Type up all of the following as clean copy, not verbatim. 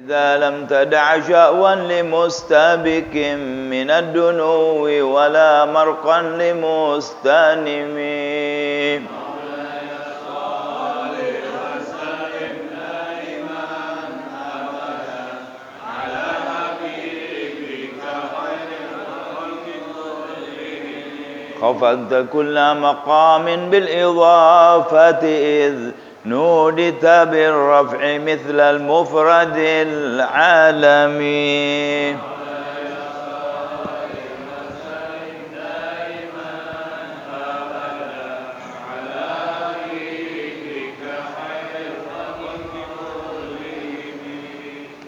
إذا لم تدع شأوا لمستبك من الدنو ولا مرقا لمستنم خفضت كل مقام بالإضافة إذ نودت بالرفع مثل المفرد العالمي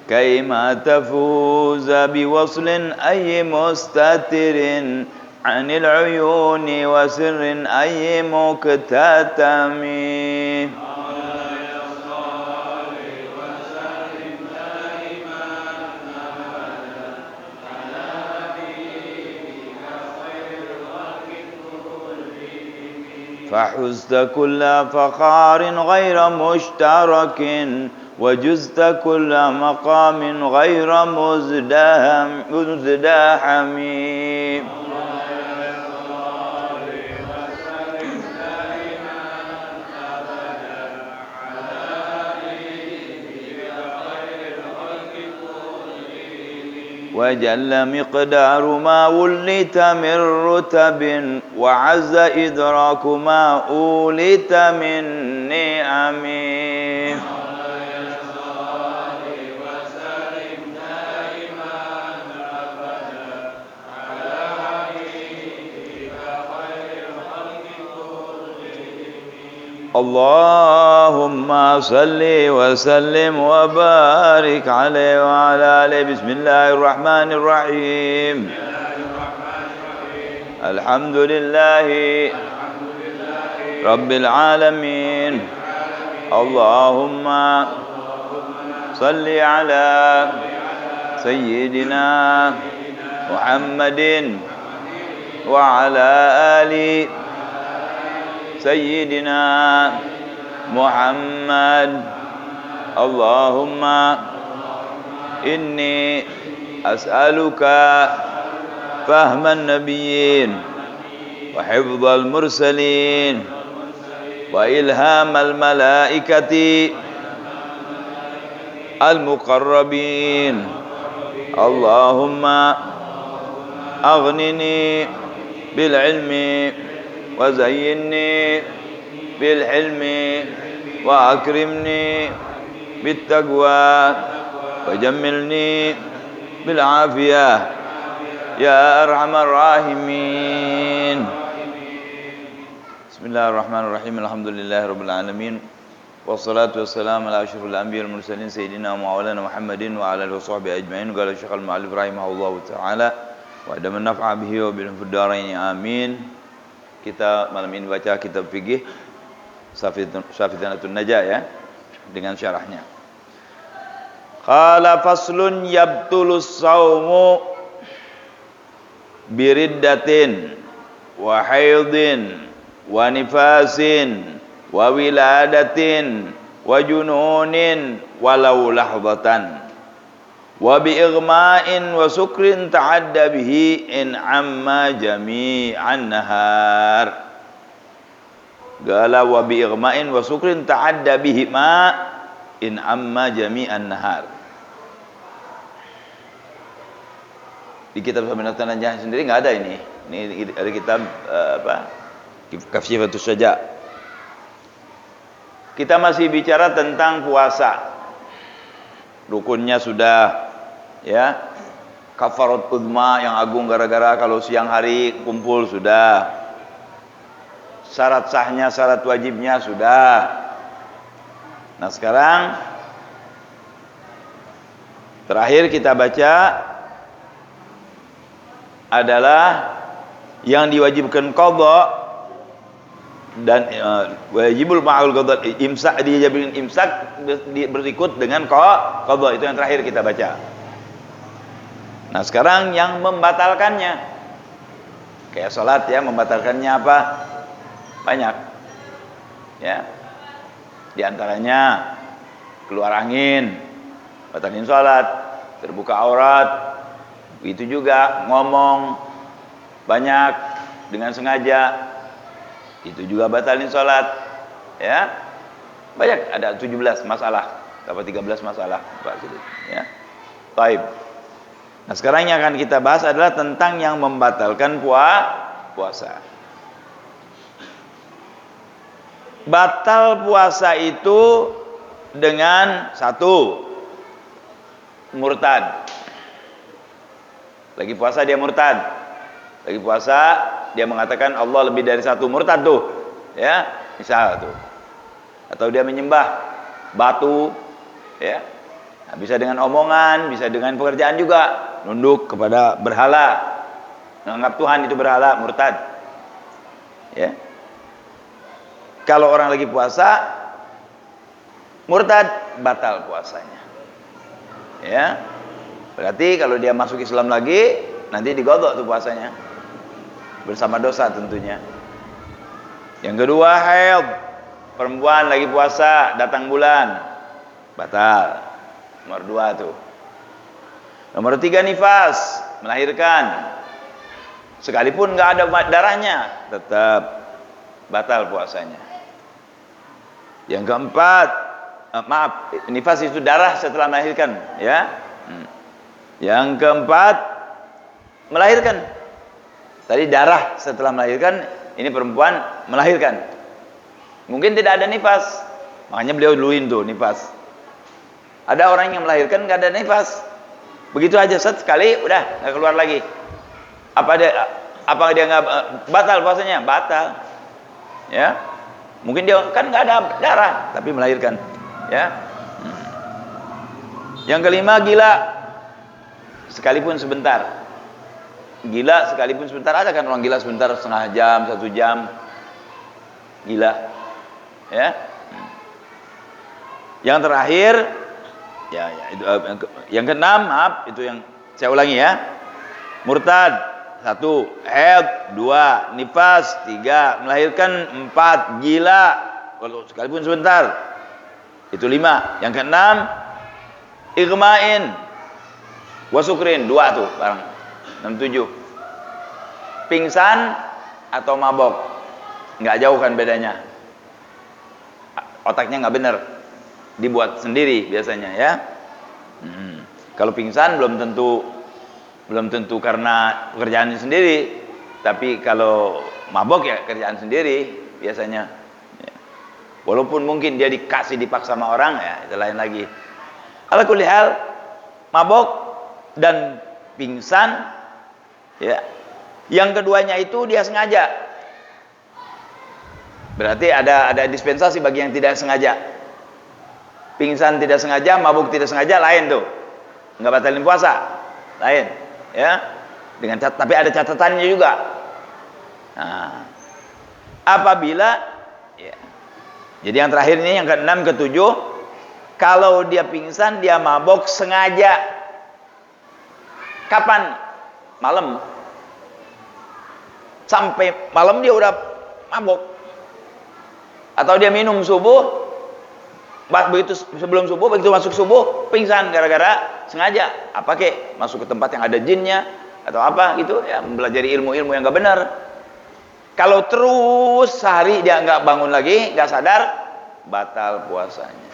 كيما تفوز بوصل أي مستتر عن العيون وسر أي مكتتم فحزت كل فخار غير مشترك وجزت كل مقام غير مزدحم وجل مقدار ما ولت من رتب وعز إدراك ما أولت من نعم اللهم صل وسلم وبارك عليه وعلى آله. بسم الله الرحمن الرحيم. الحمد لله رب العالمين. اللهم صل على سيدنا محمد وعلى آل سيدنا محمد. اللهم إني أسألك فهم النبيين وحفظ المرسلين وإلهام الملائكة المقربين. اللهم أغنني بالعلم وزينني بالحلم وأكرمني بالتقوى وجملني بالعافية يا أرحم الراحمين. بسم الله الرحمن الرحيم. الحمد لله رب العالمين والصلاة والسلام على أشرف الأنبياء والمرسلين سيدنا مولانا محمد وعلى آله وصحبه أجمعين. قال الشيخ المؤلف رحمه الله تعالى وعدم النفع به وبالهم في الدارين آمين. Kita malam ini baca kitab fikih Syafidanatun Najah ya, dengan syarahnya. Qala faslun yabtulus saumu biriddatin wa haidin wa nifasin wa wiladatin wa jununin walau lahdatan wa bi igma'in wa sukrin ta'adda bihi in amma jami'an nahar. Gala wa bi igma'in wa sukrin ta'adda bihi ma in amma jami'an nahar. Di kitab Syafidanatun Najah sendiri enggak ada ini. Ini ada kitab Kashfiyatus Saja. Kita masih bicara tentang puasa. Rukunnya sudah ya, kafarat uzma yang agung gara-gara kalau siang hari kumpul sudah, syarat sahnya, syarat wajibnya sudah. Nah sekarang terakhir kita baca adalah yang diwajibkan qadha dan wajibul ma'ul qadha, imsak, dijabin imsak berikut dengan qadha. Itu yang terakhir kita baca. Nah sekarang yang membatalkannya kayak salat ya, membatalkannya apa? Banyak ya. Di antaranya keluar angin, batalin sholat. Terbuka aurat, itu juga ngomong banyak dengan sengaja, itu juga batalin sholat. Ya, banyak, ada 17 masalah, atau 13 masalah, ya. Baik. Nah, sekarang yang akan kita bahas adalah tentang yang membatalkan puasa. Batal puasa itu dengan satu, murtad. Lagi puasa dia murtad. Lagi puasa dia mengatakan Allah lebih dari satu, murtad tuh. Ya, misal tuh. Atau dia menyembah batu, ya. Nah, bisa dengan omongan, bisa dengan pekerjaan juga, nunduk kepada berhala, menganggap Tuhan itu berhala, murtad. Ya. Kalau orang lagi puasa murtad, batal puasanya. Ya. Berarti kalau dia masuk Islam lagi, nanti digodok tuh puasanya. Bersama dosa tentunya. Yang kedua, haid. Perempuan lagi puasa, datang bulan, batal. Nomor 2 tuh. Nomor 3, nifas, melahirkan. Sekalipun nggak ada darahnya, tetap batal puasanya. Yang keempat, nifas itu darah setelah melahirkan, ya. Yang keempat, melahirkan. Tadi darah setelah melahirkan, ini perempuan melahirkan. Mungkin tidak ada nifas, makanya beliau duluin tuh nifas. Ada orang yang melahirkan nggak ada nifas, begitu aja sekali udah nggak keluar lagi. Apa dia nggak batal puasanya? Batal. Ya, mungkin dia kan nggak ada darah tapi melahirkan. Ya. Yang kelima, gila, sekalipun sebentar. Gila sekalipun sebentar, ada kan orang gila sebentar, setengah jam, 1 jam, gila. Ya. Yang terakhir, ya itu yang keenam, maaf, itu yang saya ulangi ya. Murtad 1, haid 2, nifas 3, melahirkan 4, gila kalau sekalipun sebentar itu 5. Yang keenam, igma'in wasukrin 2 tuh bareng. 6, 7. Pingsan atau mabok, nggak jauh kan bedanya. Otaknya nggak benar, dibuat sendiri biasanya, ya. Kalau pingsan belum tentu karena pekerjaannya sendiri, tapi kalau mabok ya kerjaan sendiri biasanya. Ya. Walaupun mungkin dia dipaksa sama orang, ya itu lain lagi. Ala kulli hal, mabok dan pingsan, ya. Yang keduanya itu dia sengaja. Berarti ada dispensasi bagi yang tidak sengaja. Pingsan tidak sengaja, mabuk tidak sengaja, lain tuh. Enggak batalin puasa. Lain, ya. Tapi ada catatannya juga. Nah, apabila, ya. Jadi yang terakhir ini, yang ke-6, ke-7, kalau dia pingsan, dia mabok sengaja. Kapan? Malam. Sampai malam dia udah mabok. Atau dia minum subuh, begitu sebelum subuh, begitu masuk subuh pingsan gara-gara sengaja. Apa kek? Masuk ke tempat yang ada jinnya atau apa gitu, ya, mempelajari ilmu-ilmu yang enggak benar. Kalau terus sehari dia enggak bangun lagi, enggak sadar, batal puasanya.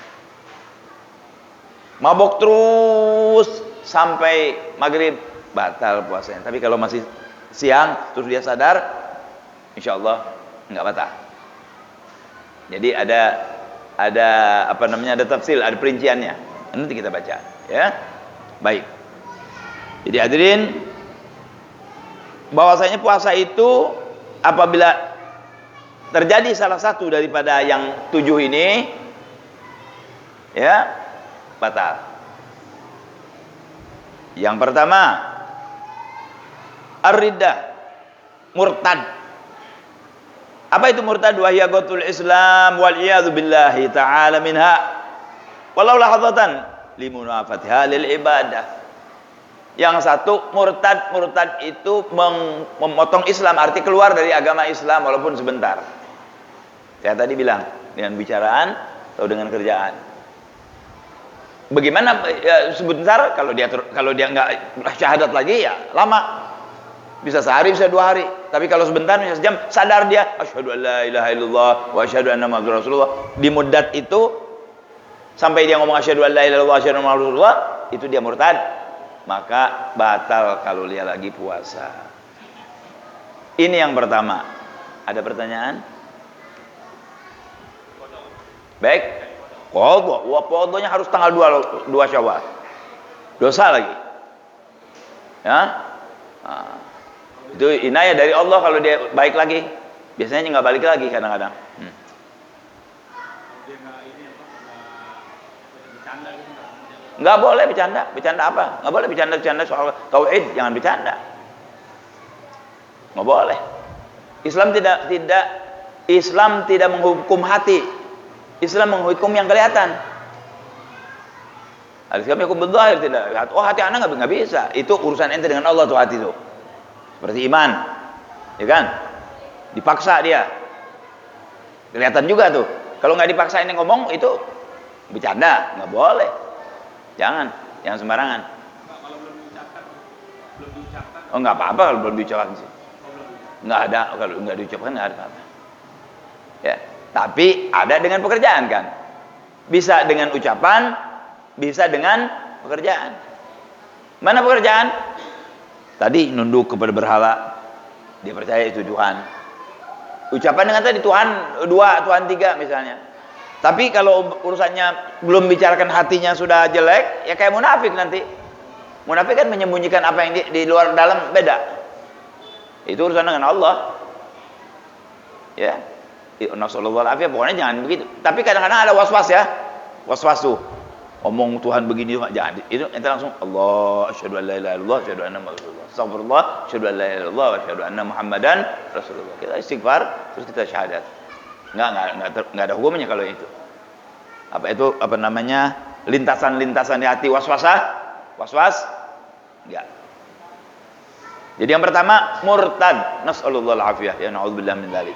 Mabok terus sampai maghrib, batal puasanya. Tapi kalau masih siang terus dia sadar, insya Allah enggak batal. Jadi ada apa namanya, ada tafsir, ada perinciannya. Nanti kita baca, ya. Baik. Jadi hadirin, bahwasanya puasa itu apabila terjadi salah satu daripada yang 7 ini, ya, batal. Yang pertama, ar-riddah, murtad. Apa itu murtad? Wa hiya qatul Islam wal iyad billahi ta'ala minha walau lahadzatan limunafatiha lil ibadah. Yang satu, murtad itu memotong Islam, arti keluar dari agama Islam walaupun sebentar. Saya tadi bilang dengan bicaraan atau dengan kerjaan. Bagaimana ya, sebentar kalau dia nggak syahadat lagi ya lama. Bisa sehari, bisa 2 hari. Tapi kalau sebentar, bisa sejam, sadar dia, asyhadu an la ilaha illallah wa asyhadu anna muhammadar rasulullah. Di muddat itu, sampai dia ngomong asyhadu an la ilaha illallah wa asyhadu anna muhammadar rasulullah, itu dia murtad. Maka batal kalau dia lagi puasa. Ini yang pertama. Ada pertanyaan? Baik. Qadha. Wah, qadhanya harus tanggal 2 Syawal. Dosa lagi. Ya. Nah. Itu inayah dari Allah kalau dia baik lagi. Biasanya nggak balik lagi kadang-kadang. Nggak boleh bercanda. Bercanda apa? Nggak boleh bercanda soal tauhid. Jangan bercanda. Nggak boleh. Islam tidak menghukum hati. Islam menghukum yang kelihatan. Al-Islam hukum badzahir tidak. Oh, hati anak nggak bisa. Itu urusan ente dengan Allah tuh hati itu. Seperti iman, ya kan? Dipaksa dia, kelihatan juga tuh. Kalau nggak dipaksa ini ngomong itu bercanda, nggak boleh. Jangan sembarangan. Oh, nggak apa-apa kalau belum diucapkan sih. Nggak ada, kalau nggak diucapkan nggak ada apa-apa. Ya, tapi ada dengan pekerjaan kan? Bisa dengan ucapan, bisa dengan pekerjaan. Mana pekerjaan? Tadi nunduk kepada berhala, dia percaya itu Tuhan. Ucapan dengan tadi Tuhan 2, Tuhan 3 misalnya. Tapi kalau urusannya belum bicarakan hatinya sudah jelek, ya kayak munafik nanti. Munafik kan menyembunyikan apa yang di luar dalam beda. Itu urusan dengan Allah. Ya. Nasallallahu alaihi wasallam, pokoknya jangan begitu. Tapi kadang-kadang ada was-was ya. Was-was tuh. Omong Tuhan begini jangan. Itu ente langsung Allah asyhadu an la ilaha illallah asyhadu anna muhammadar rasulullah. Astagfirullah asyhadu an la ilaha illallah wa asyhadu anna muhammadan rasulullah. Kita istighfar terus kita syahadat. Enggak ada hukumnya kalau itu. Apa namanya? Lintasan-lintasan di hati was-was? Enggak. Jadi yang pertama murtad. Nasallallahu alafiyah. Ya naudzubillah min dzalik.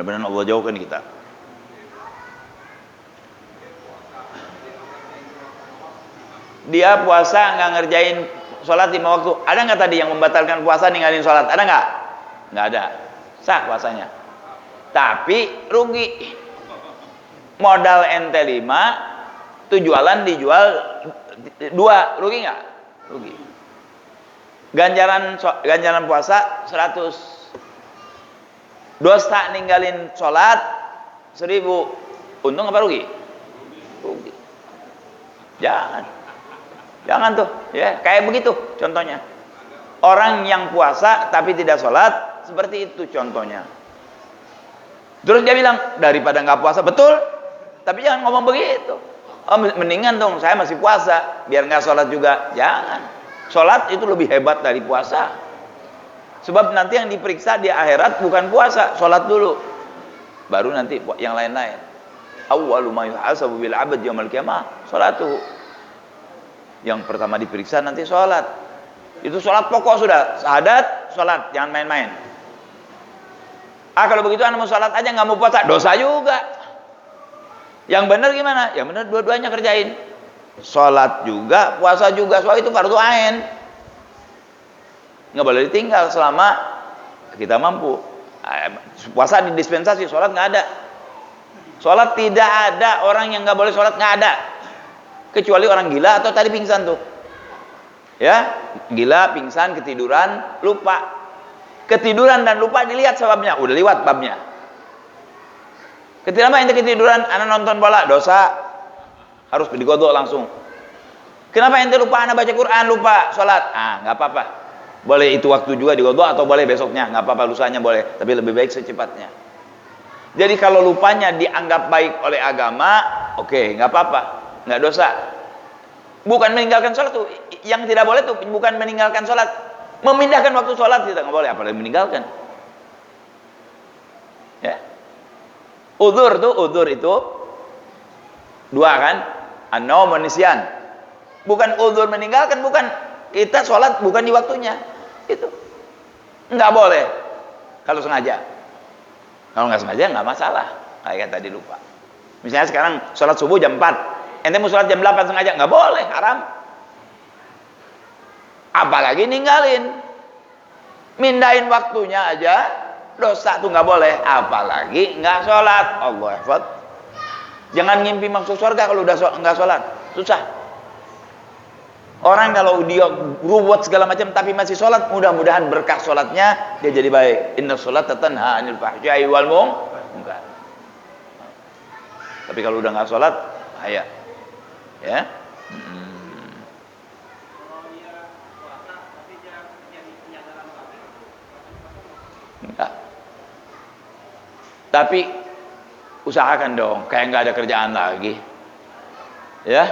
Mudah-mudahan Allah jauhkan kita. Dia puasa nggak ngerjain sholat 5 waktu. Ada nggak tadi yang membatalkan puasa ninggalin sholat? Ada nggak? Nggak ada. Sah puasanya. Tapi rugi. Modal ente 5, jualan dijual 2, rugi nggak? Rugi. Ganjaran puasa 100. Dosa ninggalin sholat 1000. Untung apa rugi? Rugi. Jangan tuh, ya kayak begitu contohnya. Orang yang puasa tapi tidak sholat, seperti itu contohnya. Terus dia bilang, daripada nggak puasa, betul, tapi jangan ngomong begitu. Oh, mendingan dong, saya masih puasa, biar nggak sholat juga. Jangan. Sholat itu lebih hebat dari puasa. Sebab nanti yang diperiksa di akhirat bukan puasa, sholat dulu. Baru nanti yang lain-lain. Awwalu ma yuhasabu bil 'abd yaumil qiyamah sholatuhu. Yang pertama diperiksa nanti sholat. Itu sholat pokok sudah. Syahadat, sholat. Jangan main-main. Kalau begitu anak mau sholat aja nggak mau puasa, dosa juga. Yang benar gimana? Yang benar dua-duanya kerjain. Sholat juga, puasa juga. Soal itu fardu ain. Nggak boleh ditinggal selama kita mampu. Puasa didispensasi, sholat nggak ada. Sholat tidak ada. Orang yang nggak boleh sholat nggak ada. Kecuali orang gila atau tadi pingsan tuh. Ya, gila, pingsan, ketiduran, lupa. Ketiduran dan lupa dilihat sebabnya, udah lewat babnya. Ketika ente ketiduran, anak nonton bola, dosa. Harus digodok langsung. Kenapa ente lupa anak baca Quran, lupa sholat? Nggak apa-apa. Boleh itu waktu juga digodok atau boleh besoknya, nggak apa-apa, lusanya boleh. Tapi lebih baik secepatnya. Jadi kalau lupanya dianggap baik oleh agama, oke, nggak apa-apa. Nggak dosa. Bukan meninggalkan sholat tuh. Yang tidak boleh tuh bukan meninggalkan sholat, memindahkan waktu sholat tidak boleh, apalagi meninggalkan. Ya. Udzur itu 2 kan? An-naum wa nisyan. Bukan udzur meninggalkan, bukan kita sholat bukan di waktunya. Itu nggak boleh kalau sengaja. Kalau nggak sengaja nggak masalah. Kayak tadi lupa. Misalnya sekarang sholat subuh jam 4. Ente mau sholat jam 8 sengaja nggak boleh, haram. Apalagi ninggalin, mindahin waktunya aja dosa tuh nggak boleh, apalagi nggak sholat. Allah hafad. Jangan ngimpi masuk surga kalau udah nggak sholat, susah. Orang kalau dia ruwet segala macam tapi masih sholat, mudah-mudahan berkah sholatnya dia jadi baik. Inna sholata tanha 'anil fahsya'i wal munkar. Tapi kalau udah nggak sholat, bahaya. Ya. Enggak. Tapi usahakan dong, kayak nggak ada kerjaan lagi. Ya.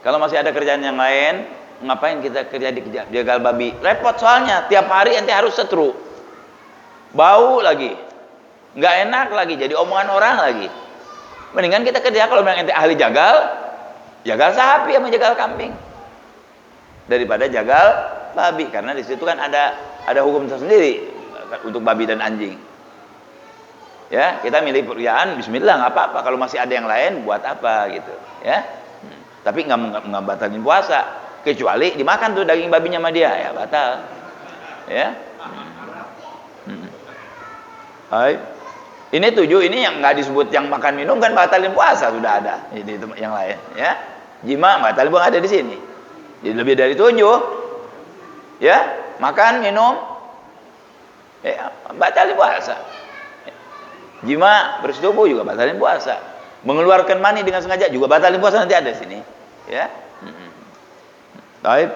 Kalau masih ada kerjaan yang lain, ngapain kita kerja di jagal babi? Repot soalnya, tiap hari ente harus setru. Bau lagi. Nggak enak lagi, jadi omongan orang lagi. Mendingan kita kerja kalau memang ente ahli jagal, jagal sapi sama jagal kambing. Daripada jagal babi, karena di situ kan ada hukum tersendiri untuk babi dan anjing. Ya, kita milih pekerjaan, bismillah nggak apa-apa. Kalau masih ada yang lain, buat apa gitu, ya? Tapi nggak batalin puasa, kecuali dimakan tuh daging babinya sama dia, ya batal. Ya. Hai. Ini 7, ini yang nggak disebut yang makan minum kan batalin puasa, sudah ada. Ini itu yang lain, ya. Jima batalin puasa ada di sini. Jadi lebih dari 7. Ya, makan minum, ya, batalin puasa. Jima bersetubuh juga batalin puasa. Mengeluarkan mani dengan sengaja juga batalin puasa, nanti ada di sini. Ya. Baik.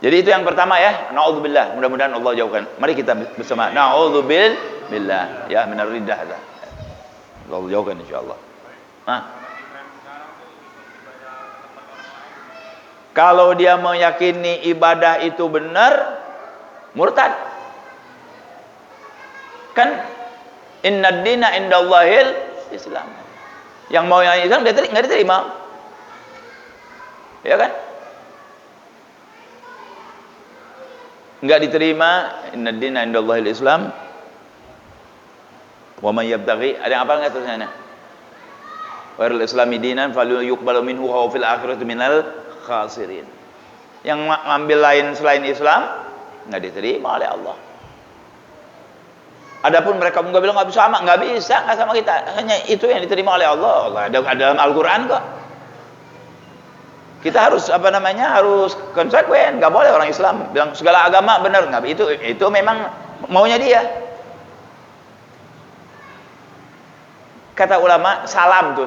Jadi itu yang pertama ya, naudzubillah, mudah-mudahan Allah jauhkan. Mari kita bersama naudzubillah ya minar riddah. Allah jauhkan insyaallah. Nah. Kalau dia meyakini ibadah itu benar, murtad. Kan innad dina indallahil Islam. Yang mau yang Islam nggak diterima. Ya kan? Nggak diterima. Innad dina indallahil Islam. Wa may yabtaghi, ada yang apa enggak tulisannya? Ghairul islami dinan falyuqbalu minhu wa fil akhirati minal khasirin. Yang ngambil lain selain Islam nggak diterima oleh Allah. Adapun mereka nggak bilang nggak bisa sama, nggak bisa, nggak sama kita. Hanya itu yang diterima oleh Allah. Ada dalam Al-Quran kok. Kita harus harus konsekuen. Nggak boleh orang Islam bilang segala agama benar, nggak. Itu memang maunya dia. Kata ulama, salam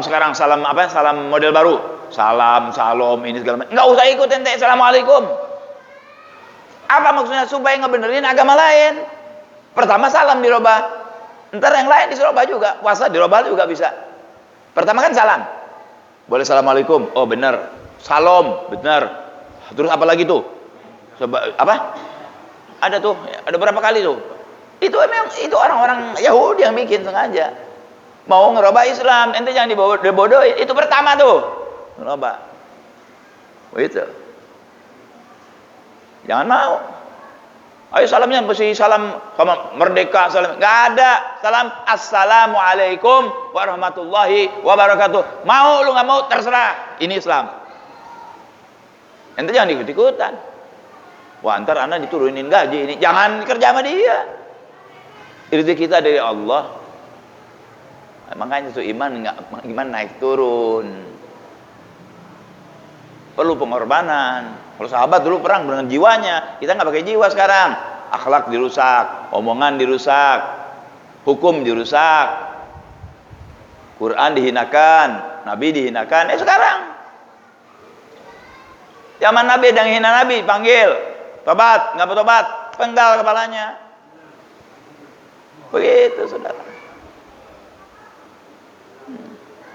sekarang, salam model baru, salam ini segala macam. Nggak usah ikut ente assalamualaikum. Apa maksudnya? Supaya ngebenerin agama lain. Pertama salam dirubah, ntar yang lain dirubah juga, puasa dirubah juga bisa. Pertama kan salam, boleh assalamualaikum, oh benar, salam benar. Terus apa lagi tuh? Apa? Ada tuh, ada berapa kali tuh? Itu memang itu orang-orang Yahudi yang bikin sengaja. Mau ngerubah Islam, ente jangan dibodohin. Itu pertama tuh, ngerubah. Itu. Jangan mau. Ayo salamnya mesti salam sama merdeka, salam. Enggak ada. Salam assalamualaikum warahmatullahi wabarakatuh. Mau lu enggak mau terserah. Ini Islam. Ente jangan ikut-ikutan. Wah, ntar anak diturunin gaji ini. Jangan kerja sama dia. Rezeki kita dari Allah. Makanya itu iman naik turun. Perlu pengorbanan. Kalau sahabat dulu perang dengan jiwanya, kita nggak pakai jiwa sekarang. Akhlak dirusak, omongan dirusak, hukum dirusak, Quran dihinakan, Nabi dihinakan. Sekarang zaman Nabi dan hina Nabi, panggil, tobat, nggak bertobat, penggal kepalanya. Begitu saudara.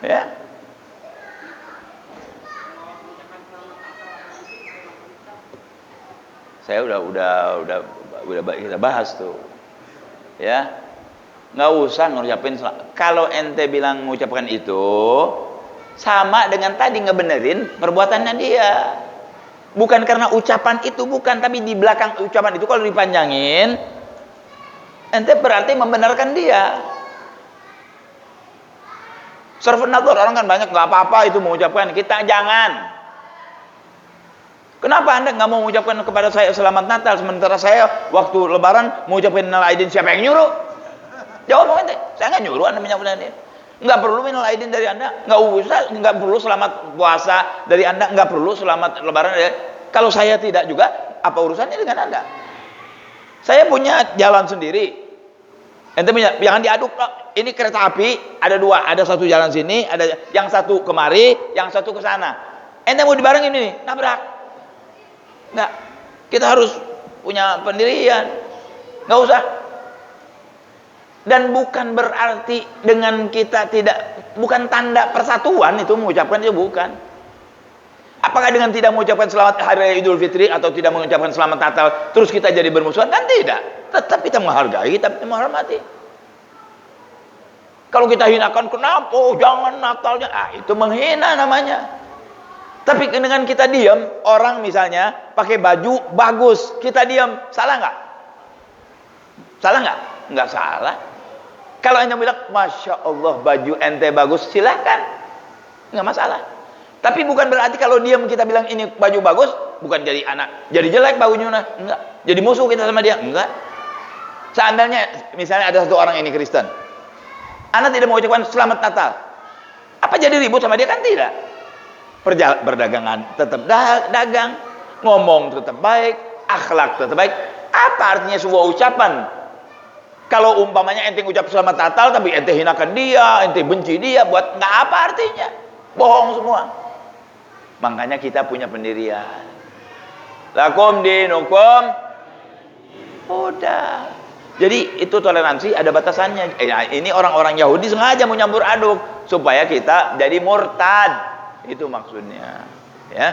Ya. Saya udah kita bahas tuh. Ya. Nggak usah ngucapin. Kalau ente bilang mengucapkan itu sama dengan tadi ngebenerin perbuatannya dia. Bukan karena ucapan itu, bukan, tapi di belakang ucapan itu kalau dipanjangin ente berarti membenarkan dia. Sarfun nadhar, orang kan banyak nggak apa-apa itu mengucapkan, kita jangan. Kenapa Anda nggak mau mengucapkan kepada saya selamat Natal, sementara saya waktu Lebaran mengucapkan minal aidin? Siapa yang nyuruh? Jawab ente. Saya nggak nyuruh Anda menyampaikan ini. Nggak perlu minal aidin dari Anda, nggak usah, nggak perlu selamat puasa dari Anda, nggak perlu selamat Lebaran dari. Kalau saya tidak juga, apa urusannya dengan Anda? Saya punya jalan sendiri. Ente punya, jangan diaduk. Ini kereta api ada dua, ada satu jalan sini, ada yang satu kemari, yang satu ke sana. Ente mau dibarengin ini, nabrak. Enggak, kita harus punya pendirian, nggak usah. Dan bukan berarti dengan kita tidak, bukan tanda persatuan itu mengucapkan, itu bukan. Apakah dengan tidak mengucapkan selamat hari raya Idul Fitri atau tidak mengucapkan selamat Natal terus kita jadi bermusuhan? Kan tidak, tetap kita menghargai, kita menghormati. Kalau kita hinakan, kenapa? Oh, jangan Natalnya, itu menghina namanya. Tapi dengan kita diam, orang misalnya pakai baju bagus, kita diam, salah nggak? Salah nggak? Nggak salah. Kalau ente bilang, Masya Allah baju ente bagus, silahkan, nggak masalah. Tapi bukan berarti kalau diam kita bilang ini baju bagus, bukan jadi anak, jadi jelek bajunya, enggak. Jadi musuh kita sama dia, enggak. Seandainya misalnya ada satu orang ini Kristen, anak tidak mau ucapkan selamat Natal, apa jadi ribut sama dia? Kan tidak. Berdagangan tetap dagang, ngomong tetap baik, akhlak tetap baik. Apa artinya sebuah ucapan? Kalau umpamanya ente ucap selamat Natal tapi ente hinakan dia, ente benci dia, buat nggak apa artinya? Bohong semua. Makanya kita punya pendirian. Lakum dinukum. Udah. Jadi itu toleransi ada batasannya. Ini orang-orang Yahudi sengaja mau nyampur aduk supaya kita jadi murtad. Itu maksudnya, ya.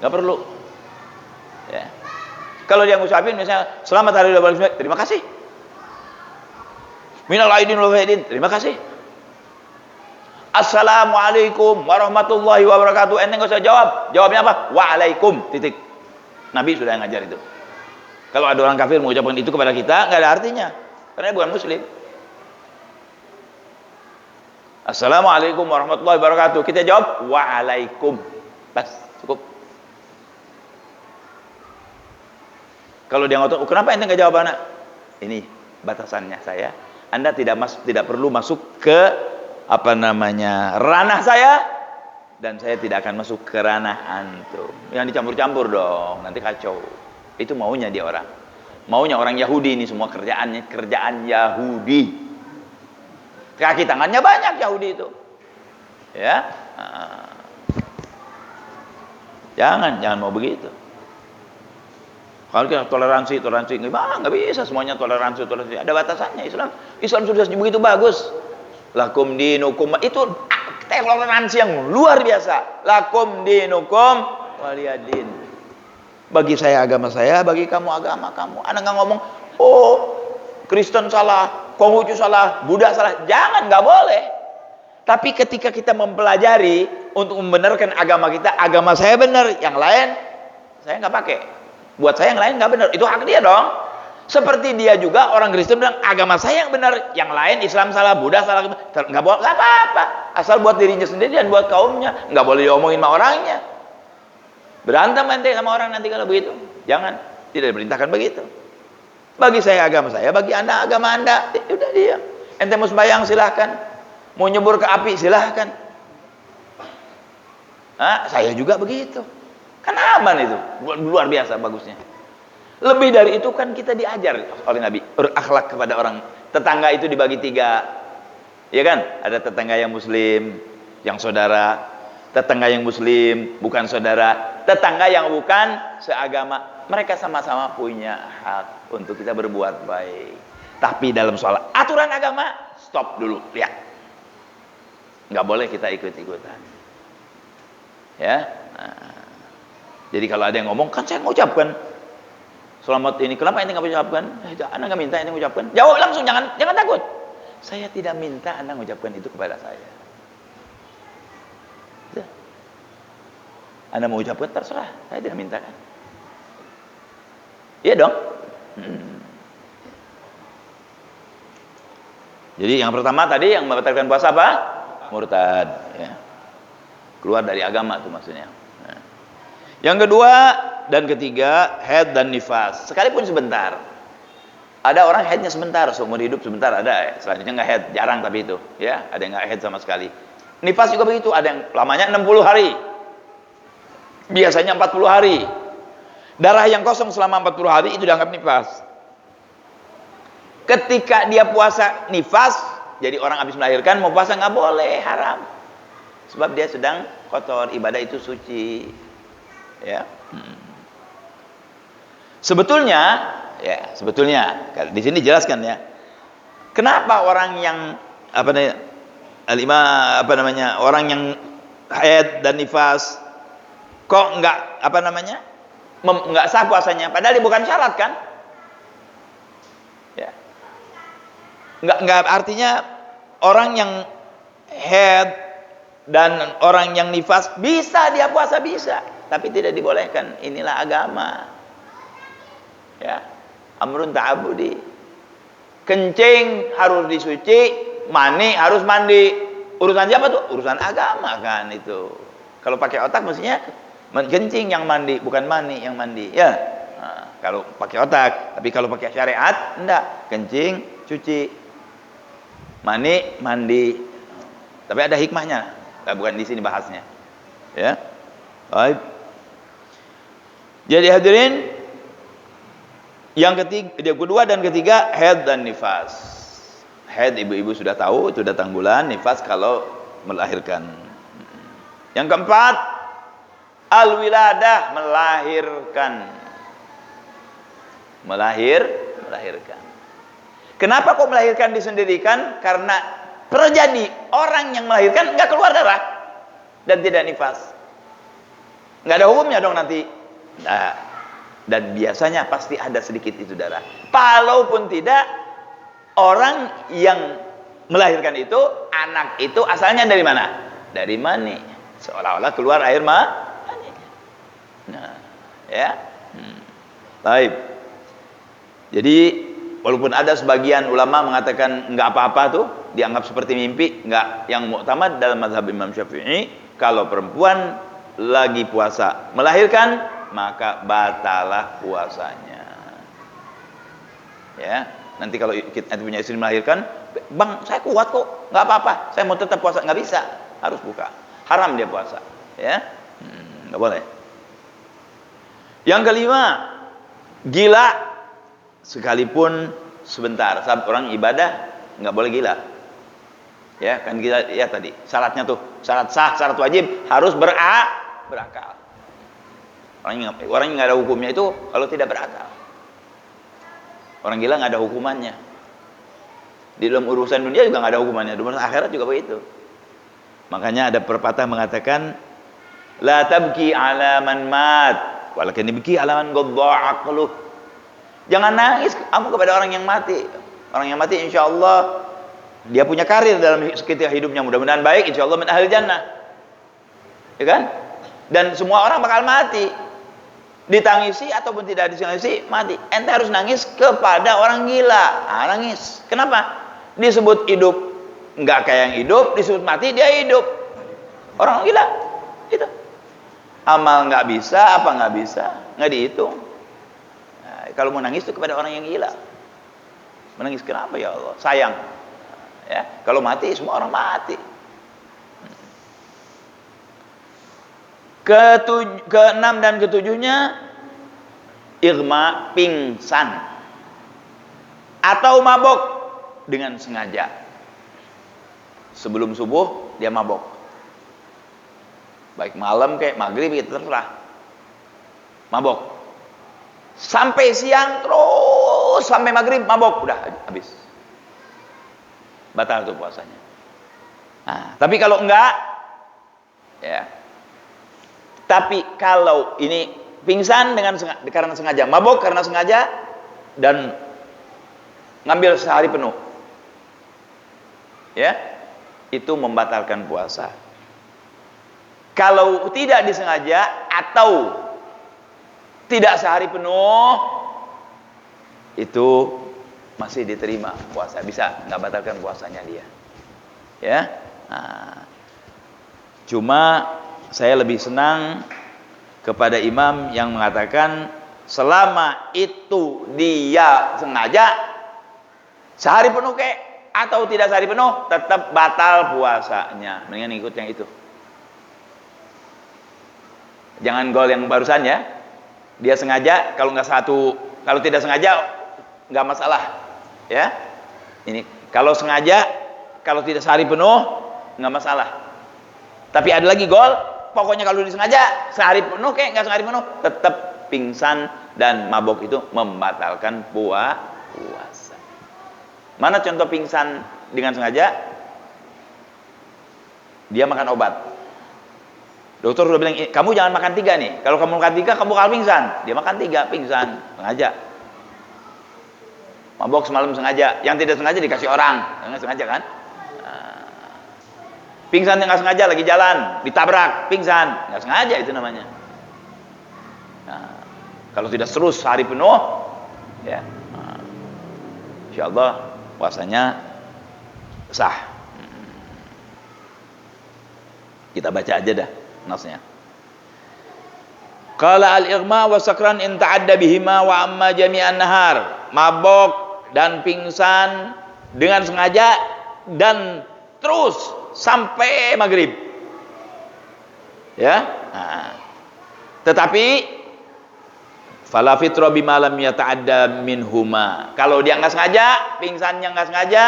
Nggak perlu, ya. Kalau dia ngucapin misalnya selamat hari raya Idul Fitri, terima kasih. Minal aidin wal faidin, terima kasih. Assalamualaikum warahmatullahi wabarakatuh. Ente nggak usah jawab. Jawabnya apa? Waalaikum. Titik. Nabi sudah ngajar itu. Kalau ada orang kafir mengucapkan itu kepada kita, nggak ada artinya, karena dia bukan Muslim. Assalamualaikum warahmatullahi wabarakatuh. Kita jawab waalaikum. Bas, cukup. Kalau dia ngotot, kenapa ente nggak jawab anak? Ini batasannya saya. Anda tidak perlu masuk ke ranah saya, dan saya tidak akan masuk ke ranah antum. Yang dicampur-campur dong, nanti kacau. Itu maunya dia orang. Maunya orang Yahudi ini semua kerjaan Yahudi. Kaki tangannya banyak Yahudi itu, ya. Jangan mau begitu. Kalau kita toleransi nggak bisa semuanya toleransi. Ada batasannya. Islam sudah begitu bagus. Lakum dinukum, itu toleransi yang luar biasa. Lakum dinukum waliyadin. Bagi saya agama saya, bagi kamu agama kamu. Anda nggak ngomong, oh Kristen salah, Konghucu salah, Buddha salah. Jangan, nggak boleh. Tapi ketika kita mempelajari untuk membenarkan agama kita, agama saya benar, yang lain saya nggak pakai. Buat saya yang lain nggak benar, itu hak dia dong. Seperti dia juga orang Kristen bilang agama saya yang benar, yang lain Islam salah, Buddha salah, nggak boleh, nggak apa-apa. Asal buat dirinya sendiri dan buat kaumnya, nggak boleh diomongin sama orangnya. Berantem nanti sama orang nanti kalau begitu. Jangan, tidak diperintahkan begitu. Bagi saya agama saya, bagi Anda agama Anda. Udah dia. Ente mau sembahyang silahkan, mau nyebur ke api silahkan. Saya juga begitu. Kan aman itu, luar biasa bagusnya. Lebih dari itu kan kita diajar oleh Nabi berakhlak kepada orang. Tetangga itu dibagi 3, ya kan? Ada tetangga yang Muslim, yang saudara. Tetangga yang Muslim, bukan saudara. Tetangga yang bukan seagama. Mereka sama-sama punya hak untuk kita berbuat baik. Tapi dalam soal aturan agama, stop dulu, lihat. Nggak boleh kita ikut-ikutan. Ya. Jadi kalau ada yang ngomong, kan saya mengucapkan selamat ini. Kenapa ente nggak mengucapkan? Anda nggak minta ente mengucapkan? Jawab langsung, jangan takut. Saya tidak minta Anda mengucapkan itu kepada saya. Anda mau ucapkan terserah, saya tidak minta kan. Iya dong. Jadi yang pertama tadi yang membatalkan puasa apa? Murtad, ya. Keluar dari agama tuh maksudnya. Nah. Yang kedua dan ketiga, haid dan nifas. Sekalipun sebentar. Ada orang haidnya sebentar, seumur hidup sebentar ada. Selanjutnya nggak haid, jarang tapi itu, ya. Ada yang nggak haid sama sekali. Nifas juga begitu, ada yang lamanya 60 hari. Biasanya 40 hari. Darah yang kosong selama 40 hari itu dianggap nifas. Ketika dia puasa nifas, jadi orang habis melahirkan mau puasa nggak boleh, haram. Sebab dia sedang kotor, ibadah itu suci. Ya. Sebetulnya di sini jelaskan ya. Kenapa orang yang orang yang haid dan nifas kok enggak enggak sah puasanya, padahal dia bukan syarat kan? Ya. Enggak artinya orang yang haid dan orang yang nifas bisa dia puasa bisa, tapi tidak dibolehkan. Inilah agama. Ya. Amrun ta'abudi. Kencing harus disuci, mani harus mandi. Urusan siapa tuh? Urusan agama kan itu. Kalau pakai otak mestinya kencing yang mandi, bukan mani yang mandi. Ya. Nah, kalau pakai otak, tapi kalau pakai syariat enggak. Kencing, cuci. Mani, mandi. Tapi ada hikmahnya. Nah, bukan di sini bahasnya. Ya. Baik. Jadi hadirin, yang kedua dan ketiga, haid dan nifas. Haid ibu-ibu sudah tahu, itu datang bulan. Nifas kalau melahirkan. Yang keempat, al-wiladah, melahirkan. Melahirkan. Kenapa kok melahirkan disendirikan? Karena terjadi orang yang melahirkan nggak keluar darah dan tidak nifas. Nggak ada hukumnya dong nanti. Nah, dan biasanya pasti ada sedikit itu darah. Kalaupun tidak, orang yang melahirkan itu, anak itu asalnya dari mana? Dari mani. Seolah-olah keluar air mani. Nah, ya. Baik. Jadi walaupun ada sebagian ulama mengatakan enggak apa-apa tuh, dianggap seperti mimpi, enggak. Yang muktamad dalam mazhab Imam Syafi'i, kalau perempuan lagi puasa melahirkan, maka batalah puasanya. Ya, nanti kalau kita punya istri melahirkan, bang saya kuat kok, nggak apa-apa, saya mau tetap puasa, nggak bisa, harus buka, haram dia puasa, ya, nggak boleh. Yang kelima, gila sekalipun sebentar. Saat orang ibadah nggak boleh gila, ya kan gila ya tadi syaratnya tuh, syarat sah, syarat wajib harus berakal. Orang yang nggak ada hukumnya itu kalau tidak berakal. Orang gila nggak ada hukumannya. Di dalam urusan dunia juga nggak ada hukumannya. Di urusan akhirat juga begitu. Makanya ada pepatah mengatakan, la tabki ala man mat, walakin ibki ala man ghadha aqluh. Jangan nangis kamu kepada orang yang mati. Orang yang mati insya Allah dia punya karir dalam sekitar hidupnya, mudah-mudahan baik, insya Allah min ahli jannah. Ya kan? Dan semua orang bakal mati. Ditangisi ataupun tidak ditangisi, mati. Ente harus nangis kepada orang gila. Nangis. Kenapa? Disebut hidup nggak kayak yang hidup, disebut mati dia hidup. Orang gila. Itu. Amal nggak bisa, apa nggak bisa, nggak dihitung. Nah, kalau mau nangis itu kepada orang yang gila. Menangis kenapa ya Allah? Sayang. Ya, kalau mati semua orang mati. Keenam dan ketujuhnya, irma, pingsan atau mabok dengan sengaja. Sebelum subuh dia mabok, baik malam kayak maghrib itu terserah, mabok sampai siang terus sampai maghrib mabok, udah habis, batal tuh puasanya. Nah, tapi kalau enggak, ya. Tapi kalau ini pingsan karena sengaja, mabok karena sengaja, dan ngambil sehari penuh, ya, itu membatalkan puasa. Kalau tidak disengaja atau tidak sehari penuh, itu masih diterima puasa, bisa nggak batalkan puasanya dia. Ya. Nah, cuma saya lebih senang kepada imam yang mengatakan selama itu dia sengaja sehari penuh atau tidak sehari penuh tetap batal puasanya. Mendingan ikut yang itu. Jangan gol yang barusan ya. Dia sengaja, kalau tidak sengaja nggak masalah. Ya. Ini kalau sengaja, kalau tidak sehari penuh nggak masalah. Tapi ada lagi gol, pokoknya kalau disengaja sehari penuh nggak sehari penuh, tetap pingsan dan mabok itu membatalkan puasa. Mana contoh pingsan dengan sengaja? Dia makan obat. Dokter sudah bilang, kamu jangan makan 3 nih. Kalau kamu makan 3, kamu bakal pingsan. Dia makan 3, pingsan. Sengaja. Mabok semalam sengaja. Yang tidak sengaja dikasih orang. Nggak sengaja kan? Pingsan yang nggak sengaja lagi jalan, ditabrak, pingsan. Nggak sengaja itu namanya. Nah, kalau tidak terus sehari penuh, ya, insya Allah puasanya sah. Kita baca aja dah nasnya. Qala al-ighma wa sakran in ta'adda bihima wa amma jami'an nahar. Mabok dan pingsan dengan sengaja dan terus sampai maghrib. Ya. Nah. Tetapi fala fitra bima lam yata'adda minhuma. Kalau dia nggak sengaja, pingsannya nggak sengaja,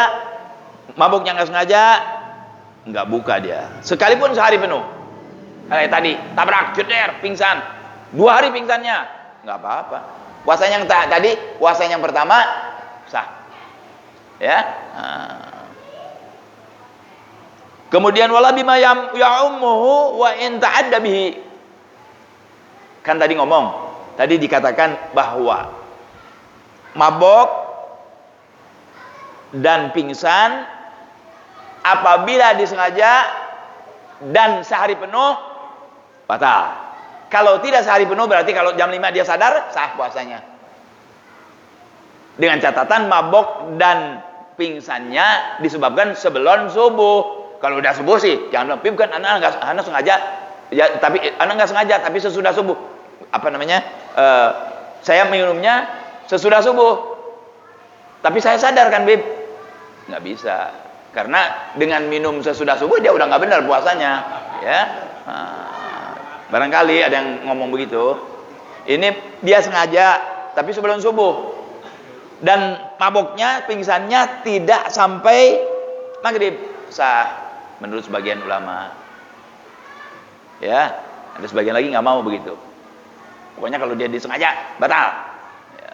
mabuknya nggak sengaja, nggak buka dia. Sekalipun sehari penuh. Kayak tadi, tabrak, jeder, pingsan. 2 hari pingsannya, nggak apa-apa. Puasanya yang tadi, puasanya yang pertama sah. Ya. Nah. Kemudian wala bima ya'ummuhu wa in ta'adda bihi. Kan tadi tadi dikatakan bahwa mabok dan pingsan apabila disengaja dan sehari penuh batal. Kalau tidak sehari penuh berarti kalau jam 5 dia sadar, sah puasanya. Dengan catatan mabok dan pingsannya disebabkan sebelum subuh. Kalau udah subuh sih jangan bilang, kan anak sengaja ya, tapi anak nggak sengaja, tapi sesudah subuh. Apa namanya? Saya minumnya sesudah subuh. Tapi saya sadar kan, Bib? Nggak bisa. Karena dengan minum sesudah subuh dia udah nggak benar puasanya, ya. Barangkali ada yang ngomong begitu. Ini dia sengaja, tapi sebelum subuh. Dan maboknya, pingsannya tidak sampai maghrib. Sah menurut sebagian ulama. Ya, ada sebagian lagi nggak mau begitu. Pokoknya kalau dia disengaja, batal. Ya.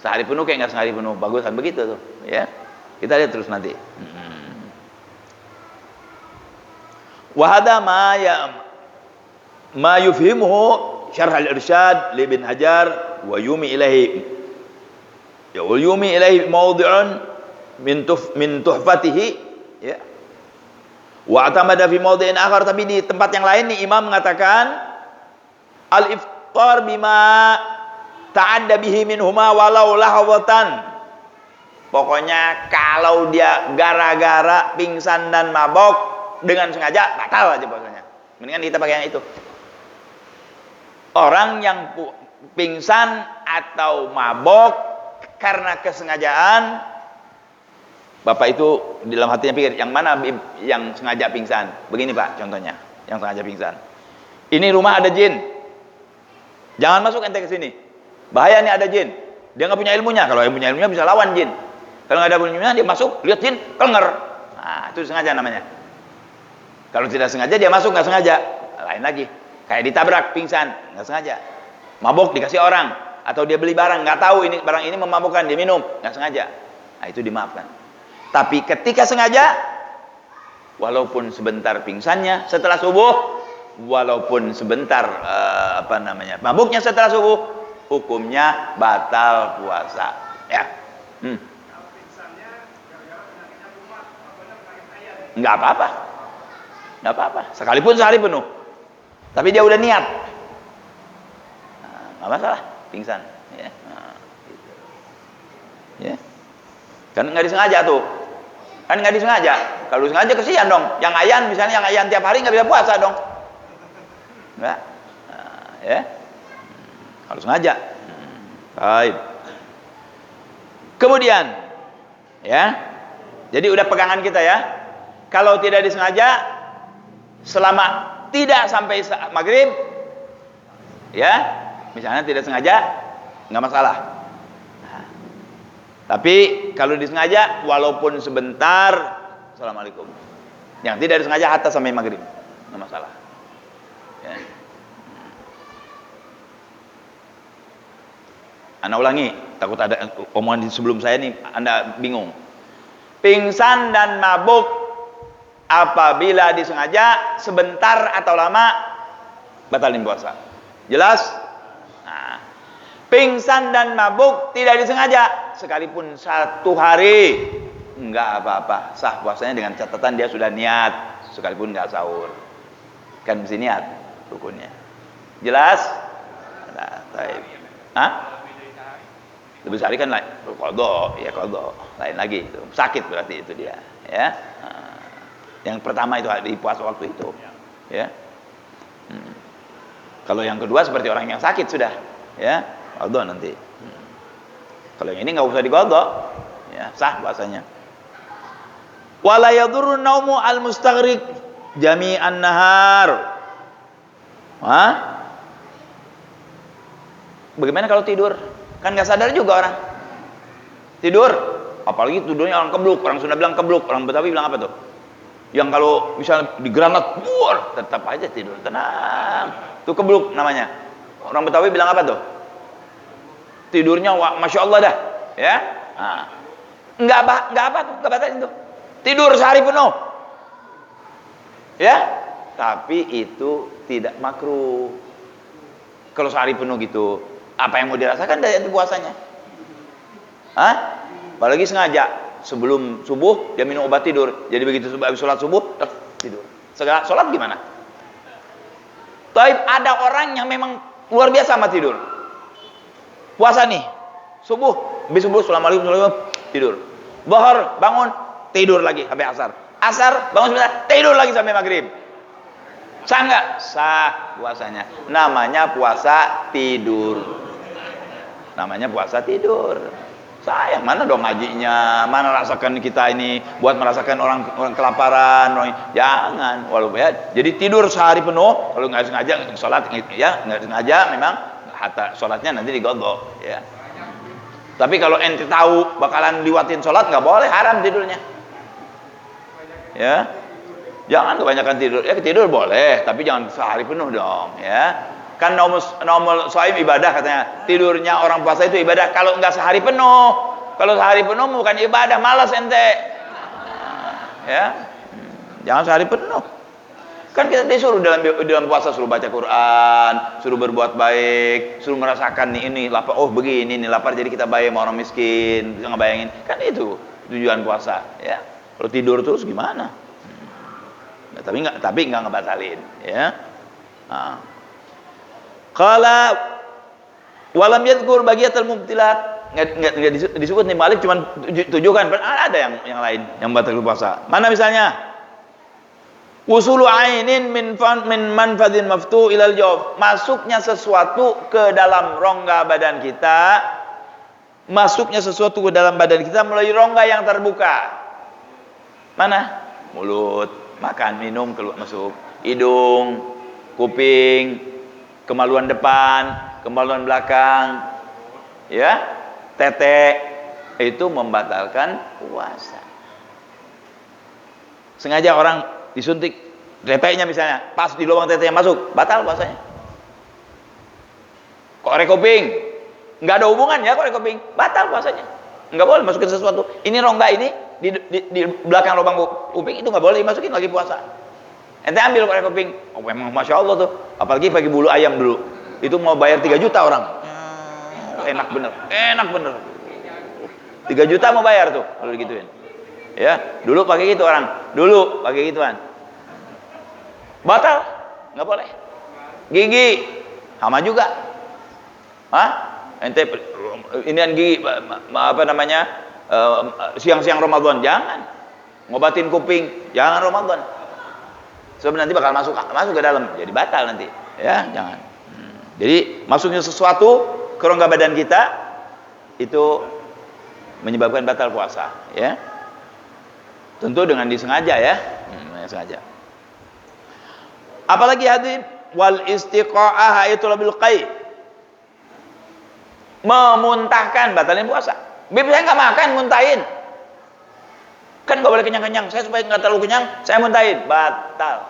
Sehari penuh kayak nggak sehari penuh, bagus kan begitu tuh. Ya, kita lihat terus nanti. Wahada ma yufhimuhu syarh al-irsyad li Ibn Hajar wa yumi ilahi mawdi'un min tuhfatihi, ya. Wa atamada fi mawdi'in akhar, tapi di tempat yang lain nih imam mengatakan al-iftar bima ta'adda bihi minhuma walau lahawatan. Pokoknya kalau dia gara-gara pingsan dan mabok dengan sengaja batal aja puasanya. Mendingan kita pakai yang itu. Orang yang pingsan atau mabok karena kesengajaan, bapak itu di dalam hatinya pikir, yang mana yang sengaja pingsan? Begini Pak, contohnya, yang sengaja pingsan. Ini rumah ada jin. Jangan masuk ente ke sini. Bahaya nih, ada jin. Dia nggak punya ilmunya. Kalau yang punya ilmunya bisa lawan jin. Kalau nggak ada ilmunya, dia masuk, lihat jin, kenger. Nah, itu sengaja namanya. Kalau tidak sengaja, dia masuk nggak sengaja. Lain lagi. Kayak ditabrak, pingsan, nggak sengaja. Mabuk dikasih orang, atau dia beli barang, nggak tahu ini barang ini memabukkan, dia minum, nggak sengaja. Nah, itu dimaafkan. Tapi ketika sengaja, walaupun sebentar pingsannya setelah subuh, walaupun sebentar mabuknya setelah subuh, hukumnya batal puasa. Ya. Nggak apa-apa. Nggak apa-apa. Sekalipun sehari penuh. Tapi dia udah niat. Nggak masalah, pingsan. Ya. Nah, gitu. Ya. Kan nggak disengaja tuh. Kan nggak disengaja. Kalau disengaja kesian dong. Yang ayan misalnya, yang ayan tiap hari nggak bisa puasa dong. Enggak. Nah, ya. Harus sengaja. Baik. Kemudian, ya. Jadi udah pegangan kita ya. Kalau tidak disengaja, selama tidak sampai maghrib, ya, misalnya tidak sengaja, nggak masalah. Nah, tapi kalau disengaja, walaupun sebentar, assalamualaikum. Yang tidak disengaja hatta sampai maghrib, nggak masalah. Ya. Anda ulangi, takut ada omongan sebelum saya nih Anda bingung. Pingsan dan mabuk apabila disengaja sebentar atau lama batalin puasa. Jelas? Nah, pingsan dan mabuk tidak disengaja sekalipun 1 hari enggak apa-apa, sah puasanya dengan catatan dia sudah niat sekalipun enggak sahur. Kan mesti niat rukunnya. Jelas? Nah, baik. Hah? Lebih sehari kan lain, qadha, ya qadha. Lain lagi itu. Sakit berarti itu dia, ya. Nah, yang pertama itu di puasa waktu itu, ya. Kalau yang kedua seperti orang yang sakit sudah, ya, qadha nanti. Kalau yang ini nggak usah diqadha, ya, sah puasanya. Wala yadurru naumu al-mustaghriq jami'an nahar. Hah? Bagaimana kalau tidur? Kan nggak sadar juga orang tidur, apalagi tidurnya orang kebluk. Orang Sunda bilang kebluk, orang Betawi bilang apa tuh? Yang kalau misalnya di granat, tetap aja tidur tenang. Itu kebluk namanya. Orang Betawi bilang apa tuh? Tidurnya masya Allah dah, ya. Nah, nggak apa tuh, nggak batalin tuh. Tidur sehari penuh, ya. Tapi itu tidak makruh. Kalau sehari penuh gitu. Apa yang mau dirasakan dari puasanya? Hah? Apalagi sengaja sebelum subuh dia minum obat tidur. Jadi begitu habis sholat subuh tidur. Segala sholat gimana? Tapi ada orang yang memang luar biasa sama tidur. Puasa nih, subuh, habis subuh assalamualaikum tidur. Zuhur bangun tidur lagi sampai asar. Asar bangun sebentar tidur lagi sampai maghrib. Sah nggak? Sah puasanya. Namanya puasa tidur. Namanya puasa tidur. Sayang, mana dong ngajinya? Mana rasakan kita ini buat merasakan orang kelaparan? Jangan. Walaupun ya, jadi tidur sehari penuh. Kalau nggak sengaja sholat, ya nggak sengaja memang hatta sholatnya nanti digodok. Ya. Tapi kalau ente tahu bakalan liwatin sholat, nggak boleh, haram tidurnya. Ya. Jangan kebanyakan tidur. Ya tidur boleh, tapi jangan sehari penuh dong, ya. Kan nomor shaim ibadah katanya. Tidurnya orang puasa itu ibadah kalau enggak sehari penuh. Kalau sehari penuh bukan ibadah, malas ente. Ya. Jangan sehari penuh. Kan kita disuruh dalam puasa suruh baca Quran, suruh berbuat baik, suruh merasakan nih ini lapar. Oh, begini nih lapar jadi kita bayar sama orang miskin. Bisa ngebayangin. Kan itu tujuan puasa, ya. Kalau tidur terus gimana? Tapi enggak ngebatalin, ya. Nah. Qala walam yadhkur bagiyatul mubtilat, enggak disebut nih Malik cuman tujukan, ada yang lain yang batal puasa. Mana misalnya? Usulu ainin min manfadin maftu ilal jawf. Masuknya sesuatu ke dalam rongga badan kita. Masuknya sesuatu ke dalam badan kita melalui rongga yang terbuka. Mana? Mulut, makan, minum, keluar masuk hidung, kuping, kemaluan depan, kemaluan belakang, ya, tete, itu membatalkan puasa. Sengaja orang disuntik tetenya misalnya, pas di lubang tetenya masuk, batal puasanya. Korek kuping, nggak ada hubungan ya korek kuping, batal puasanya. Nggak boleh masukin sesuatu. Ini rongga ini di belakang lubang kuping itu nggak boleh dimasukin lagi puasa. Ente ambil korek kuping, oh, memang masya Allah tuh, apalagi pakai bulu ayam dulu, itu mau bayar 3 juta orang, enak bener, 3 juta mau bayar tuh kalau digituin, ya, dulu pakai gitu orang, dulu pakai gituan, batal, nggak boleh. Gigi, sama juga, ente inian gigi, apa namanya, siang-siang Ramadan, jangan. Ngobatin kuping, jangan Ramadan. Sebab nanti bakal masuk ke dalam, jadi batal nanti. Ya, jangan. Jadi masuknya sesuatu ke rongga badan kita itu menyebabkan batal puasa, ya. Tentu dengan disengaja, ya. Sengaja. Apalagi hadirin, wal istiqa'ah itu lebih qai. Memuntahkan batalin puasa. Bib saya nggak makan, muntahin. Kan nggak boleh kenyang-kenyang. Saya supaya nggak terlalu kenyang, saya muntahin, batal.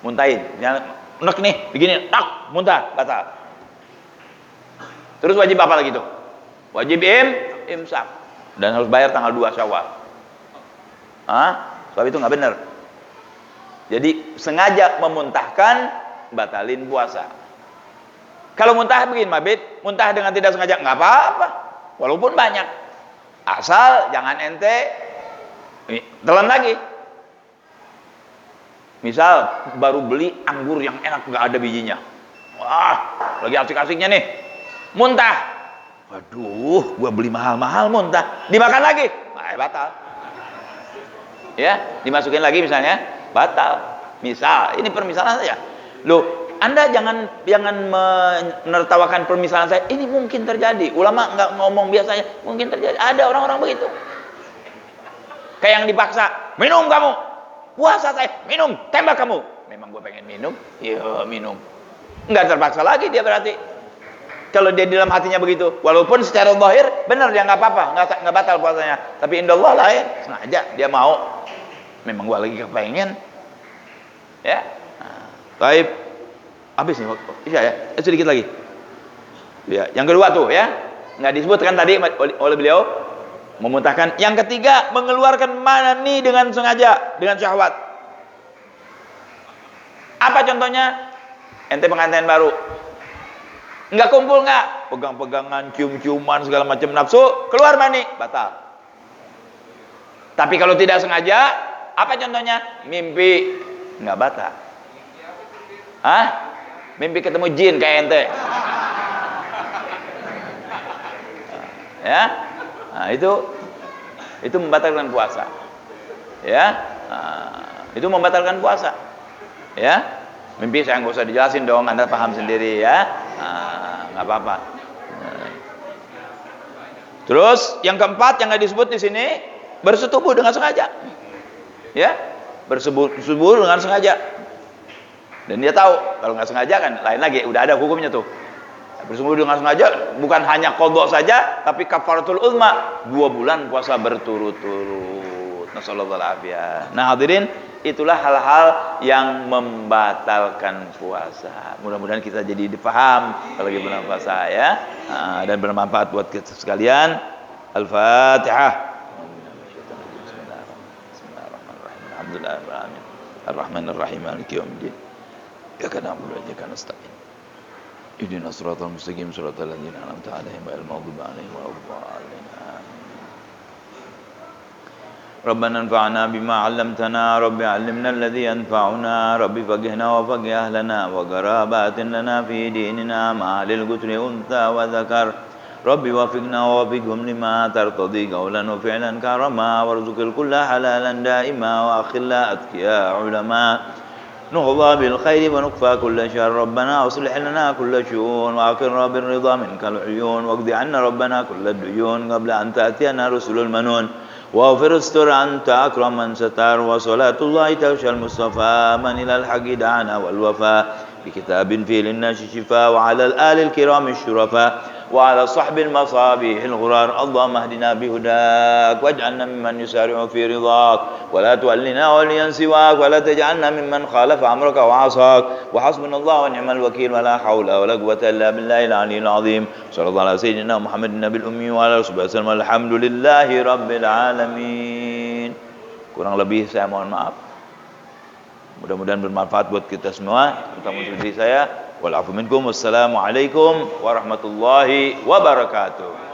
Muntahin. Nek nih, begini, tak, muntah, batal. Terus wajib apa lagi tuh? Wajib imsak. Dan harus bayar tanggal 2 Syawal. Sebab itu nggak benar. Jadi sengaja memuntahkan, batalin puasa. Kalau muntah begini, mabit, muntah dengan tidak sengaja, nggak apa-apa. Walaupun banyak. Asal jangan ente telan lagi. Misal baru beli anggur yang enak, nggak ada bijinya. Wah, lagi asik-asiknya nih. Muntah. Waduh, gua beli mahal-mahal muntah. Dimakan lagi. Batal. Ya, dimasukin lagi misalnya, batal. Misal, ini permisalan saja. Loh, Anda jangan menertawakan permisalan saya. Ini mungkin terjadi. Ulama nggak ngomong biasanya, mungkin terjadi. Ada orang-orang begitu. Kayak yang dipaksa, minum kamu. Puasa saya, minum, tembak kamu. Memang gue pengen minum, iya minum. Nggak terpaksa lagi dia berarti. Kalau dia di dalam hatinya begitu, walaupun secara zahir benar dia nggak apa-apa, nggak batal puasanya. Tapi indallah lain, sengaja dia mau. Memang gue lagi kepengen. Ya, baik. Habis nih waktu. Iya ya, sedikit lagi. Ya, yang kedua tuh ya, nggak disebutkan tadi oleh beliau. Memuntahkan. Yang ketiga, mengeluarkan mani dengan sengaja, dengan syahwat. Apa contohnya? Ente pengantin baru, nggak kumpul nggak, pegang-pegangan, cium-ciuman segala macam nafsu, keluar mani, batal. Tapi kalau tidak sengaja, apa contohnya? Mimpi, nggak batal. Mimpi ketemu jin kayak ente. Ya. Nah, itu membatalkan puasa. Ya. Itu membatalkan puasa. Ya. Mimpi saya nggak usah dijelasin dong, Anda paham sendiri ya. Nggak apa-apa. Terus yang keempat yang nggak disebut di sini, bersetubuh dengan sengaja. Ya. Bersetubuh dengan sengaja. Dan dia tahu kalau nggak sengaja kan lain lagi, udah ada hukumnya tuh. Bersetubuh dengan sengaja bukan hanya qadha saja, tapi kafaratul uzma, 2 bulan puasa berturut-turut. Nasallallahu alaihi. Nah, hadirin, itulah hal-hal yang membatalkan puasa. Mudah-mudahan kita jadi dipaham kalau lagi bulan puasa ya, dan bermanfaat buat kita sekalian. Al-Fatihah. Bismillahirrahmanirrahim. Alhamdulillahirabbil Ar-Rahmanir-Rahim. Maliki yaumiddin. Iyyaka na'budu wa iyyaka nasta'in. Ihdinas siratal mustaqim, siratal ladzina an'amta 'alaihim ghairil maghdubi 'alaihim waladdallin. Rabbana anfa'na bima 'allamtana, Rabbi 'allimna alladhi yanfa'una, Rabbi faghihna wa faghih ahlana wa qarabatin lana fi dinina ma'alil gusri untha wa dzakar. Rabbi wafiqna wa wafiqhum lima tartadi qawlan wa fi'lan karama warzuqil kulla halalan daima wa akhilla atqiya ulama. نهضى بالخير ونكفى كل شر ربنا أصلح لنا كل شؤون وأقرنا بالرضا منك العيون واقض عنا ربنا كل الديون قبل أن تأتينا رسل المنون واغفر استر أنت أكرم من ستر وصلاة الله تغشى المصطفى من إلى الحق دعانا والوفاء بكتاب فيه للناس شفاء وعلى الآل الكرام الشرفاء وعلى صحب المصابيح الغرار. اللهم اهدنا بهداك واجعلنا ممن يسارع في رضاك ولا تولنا وليا سواك ولا تجعلنا ممن خالف أمرك وعصاك وحسبنا الله ونعم الوكيل ولا حول ولا قوة إلا بالله العلي العظيم. صلى الله على سيدنا محمد النبي الأمي وعلى آله وسلم. الحمد لله رب العالمين. Kurang lebih saya mohon maaf. Mudah-mudahan bermanfaat buat kita semua, terutama untuk diri saya. Wal afu minkum. Wassalamualaikum warahmatullahi wabarakatuh.